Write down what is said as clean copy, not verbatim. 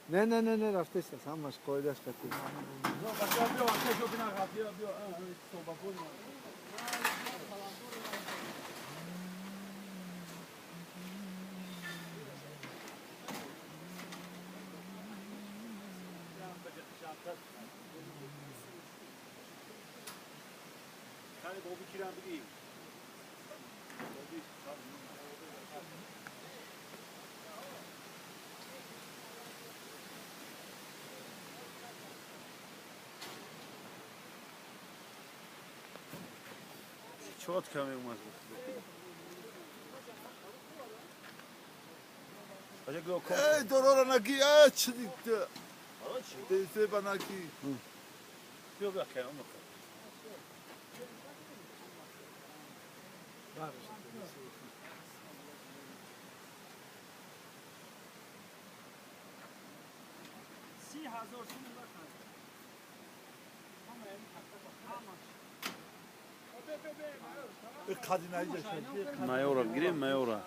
نه رفته است همش قایدش کتی چوت کمی اومد ای دورا نگی چی دیگه دیسه بناکی بیا بخیر اون kadın ayıca Mayora gireyim Mayora.